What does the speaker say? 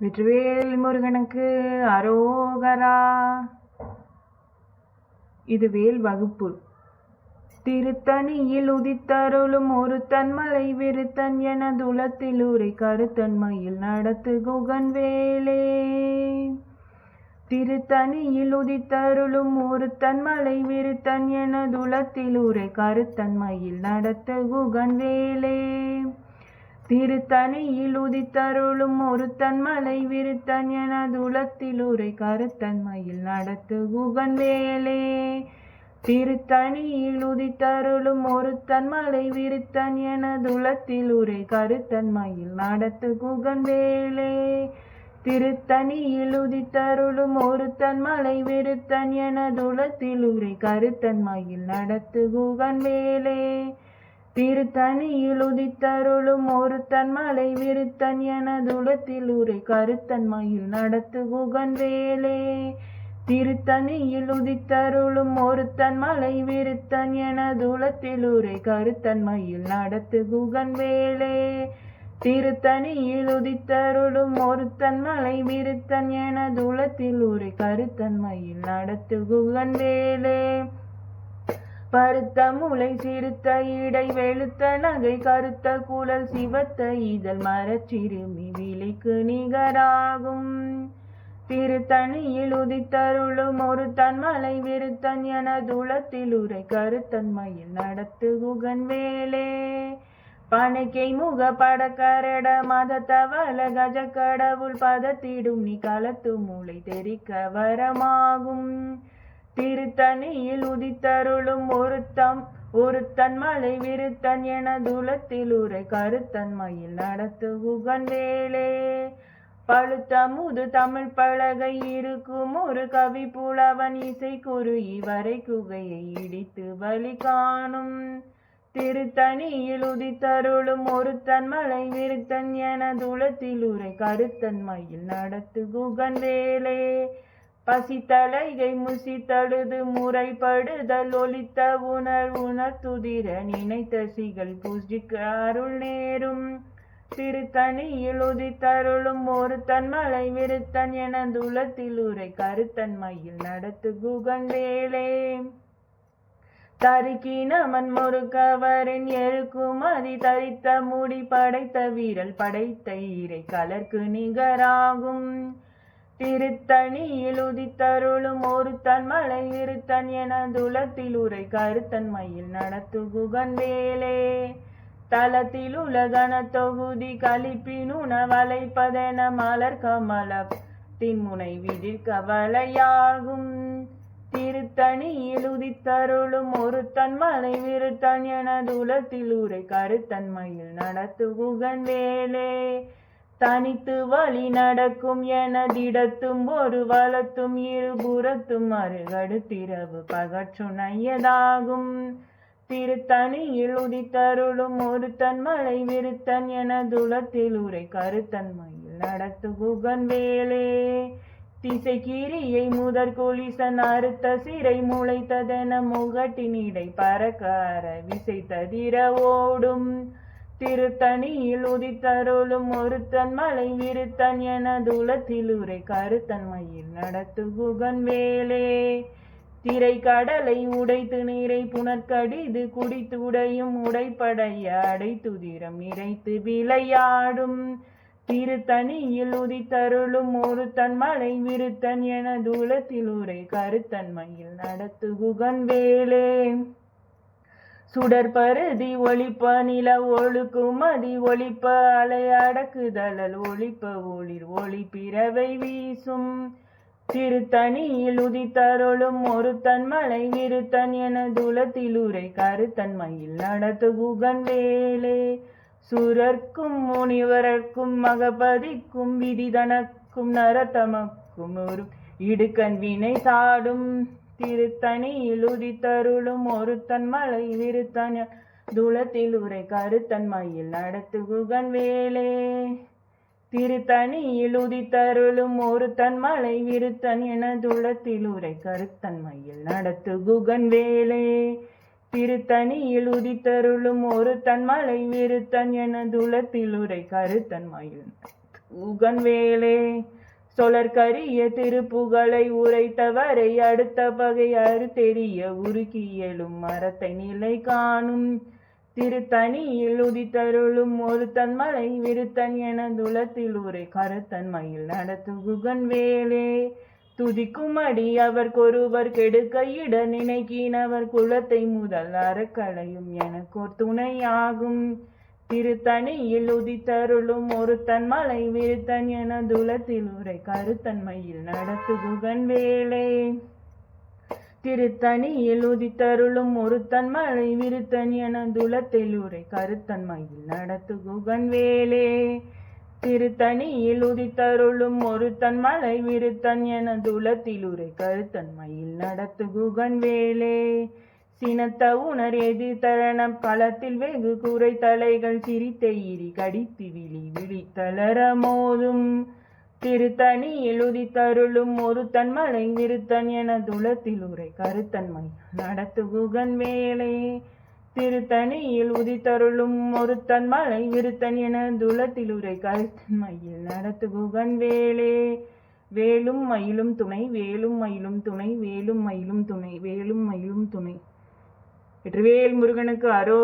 வெற்றிவேல் முருகனுக்கு அரோகரா. இது வேல் வகுப்பு. திருத்தணியில் உதித்தருளும் ஒரு தன்மலை விருத்தன் என துளத்தில் உரை கருத்தன்மையில் நடத்து குகன் வேலே. திருத்தணியில் உதித்தருளும் ஒரு தன்மலை விருத்தன் என துளத்தில் உரை கருத்தன்மையில் நடத்து குகன் வேலே. திருத்தணியில் உதித்தருளும் ஒரு தன்மலை விருத்தன் என துளத்தில் உரை கருத்தன்மையில் நடத்து குகன் வேலே. திருத்தணியில் உதித்தருளும் ஒரு தன்மலை விருத்தன் என துளத்தில் உரை கருத்தன்மையில் நடத்து குகன் வேலே. திருத்தணியில் உதித்தருளும் ஒரு தன்மலை விருத்தன் என துளத்தில் உரை கருத்தன்மையில் நடத்து குகன் வேலே. திருத்தணியில் உதித்தருளும் ஒரு தன்மலை விருத்தன் என துளத்தில் உரை கருத்தன்மையில் நடத்து குகன் வேலே. திருத்தணியில் உதித்தருளும் ஒரு தன்மலை விருத்தன் என துளத்தில் உரை கருத்தன்மையில் நடத்து குகன் வேலே. திருத்தணியில் உதித்தருளும் ஒரு தன்மலை விருத்தன் என துளத்தில் உரை கருத்தன்மையில் நடத்து குகன் வேலே. பருத்த முளை சிறுத்த இடை வெளுத்த நகை கருத்த குழல் சிவத்த இதழ் மரச்சிறுமி விழிக்கு நிகராகும். திருத்தணியில் உதித்தருளும் ஒரு தன்மலை விருத்தன் என துளத்தில் உரை கருத்தன்மையில் நடத்து குகன் வேலே. பனைக்கை முக படக்கரட மதத்தவல கஜ கடவுள் பதத்திடும் நீ களத்து மூளை தெரிக்க வரமாகும். திருத்தணியில் உதித்தருளும் ஒரு தன்மலை விருத்தன் என துளத்தில் உரை கருத்தன்மையில் நடத்து குகன் வேலே. பழுத்த முது தமிழ் பலகை இருக்கும் ஒரு கவி புலவன் இசை குரு இவரை குகையை இடித்து வழி காணும். திருத்தணியில் உதித்தருளும் ஒரு தன்மலை விருத்தன் என துளத்தில் உரை கருத்தன்மையில் நடத்து குகன் வேலே. பசித்தலைகை முசி தழுது முறைப்படுதல் ஒலித்த உணர்த்துதிர நினைத்த சிகள் பூஜிக்க அருள் நேரும். திருத்தணியில் உதித்தருளும் ஒரு தன்மலை விருத்தன் என துளத்தில் உரை கருத்தன்மையில் நடத்து குகன் வேலே. தருக்கினமன் முறுக்கவரின் எழுக்குமதி தரித்த முடி படைத்த வீரல் படைத்த ஈரை கலர்க்கு நிகராகும். திருத்தணியில் உதித்தருளும் ஒரு தன்மலை விருத்தன் என துளத்தில் உரை கருத்தன்மையில் நடத்து குகன் வேலே. தலத்தில் உலகன தொகுதி கலிப்பினுண வளைப்பதென மலர் கமலத்தின் முனை விதிர்க்க வலையாகும். திருத்தணியில் உதித்தருளும் ஒரு தன்மலை விருத்தன் என துளத்தில் உரை கருத்தன்மையில் நடத்து குகன் வேலே. தனித்து வழி நடக்கும் என திடத்தும் ஒரு வலத்தும் இருபுறத்தும் அருகடுத்திரவு பகற்றுணையதாகும். திருத்தணியில் உதித்தருளும் ஒரு தன்மலை விருத்தன் என துளத்தில் உரை கருத்தன்மையில் நடத்து குகன் வேலே. திசை கீரியை முதற் கொலிசன் அறுத்த சிறை முளைத்ததென முகட்டினிடை பறக்கார விசை ததிர ஓடும். திருத்தணியில் உதித்தருளும் ஒரு தன்மலை விருத்தன் என துளத்தில் உரை கருத்தன்மையில் நடத்து குகன் வேலே. திரை கடலை உடைத்து நீரை புனற்கடிது குடித்து உடையும் உடைப்படைய அடைத்துதிரம் நிறைத்து விளையாடும். திருத்தணியில் உதித்தருளும் ஒரு தன்மலை விருத்தன் என துளத்தில் உரை கருத்தன்மையில் நடத்து குகன் வேலே. சுடற்பருதி ஒளிப்ப நில ஒழுக்குமதி ஒளிப்ப அலை அடக்குதழல் ஒளிப்ப ஒளிர் ஒளி பிறவை வீசும். திருத்தணியில் உதித்தருளும் ஒரு தன்மலை விருத்தன் என துளத்தில் உரை கருத்தன்மையில் நடத்து குகன் வேலே. சுரர்க்கும் முனிவரர்க்கும் மகபதிக்கும் விதிதனக்கும் நரத்தமக்கும் ஒரு இடுக்கண் வினை சாடும். திருத்தணியில் உதித்தருளும் ஒரு தன்மலை விருத்தன் துளத்தில் உரை கருத்தன்மையில் நடத்து குகன் வேலே. திருத்தணியில் உதித்தருளும் ஒரு தன்மலை விருத்தன் என துளத்தில் உரை கருத்தன்மையில் நடத்து குகன் வேலே. திருத்தணியில் உதித்தருளும் ஒரு தன்மலை விருத்தன் என துளத்தில் உரை கருத்தன்மையில் உகன் வேலே சொலற்கரிய திருப்புகழை உரைத்தவரை அடுத்த பகை அறுத்தெறிய உருக்கி எழும் மரத்தை நிலை காணும் திருத்தணியில் உதித்தருளும் ஒருத்தன் மலை விருத்தன் என துலத்தில் உரை கருத்தன்மையில் நடத்து குகன் வேலே துதிக்கும் அடி அவர்கொருவர் கெடுக்கையிட நினைக்கினவர் குலத்தை முதல் அறக்களையும் எனக்கோர் துணையாகும் திருத்தணியில் உதித்தருளும் ஒருத்தன் மலை விருத்தன் என துலத்தில் உரை கருத்தன்மையில் நடத்து குகன் வேலே திருத்தணியில் உதித்தருளும் ஒருத்தன் மலை விருத்தன் என துலத்தில் உரை கருத்தன்மையில் நடத்து குகன் வேலே திருத்தணியில் உதித்தருளும் ஒருத்தன் மலை விருத்தன் என துலத்தில் உரை கருத்தன்மையில் நடத்து குகன் வேலே சினத்த உணர் எதிர்த்தரணம் களத்தில் வெகு கூரை தலைகள் சிரித்த இரி கடித்து விழித்தளர மோதும் திருத்தணியில் உதித்தருளும் ஒருத்தன் மலை விருத்தன் என துலத்தில் உரை கருத்தன்மை நடத்து குகன் வேலே திருத்தணியில் உதித்தருளும் ஒருத்தன் மலை விருத்தன் என துலத்தில் உரை கருத்தன்மையில் நடத்து குகன் வேலே வேலும் மயிலும் துணை வேலும் மயிலும் துணை வேலும் மயிலும் துணை வேலும் மயிலும் துணை வெற்றிவேல் முருகனுக்கு அரோ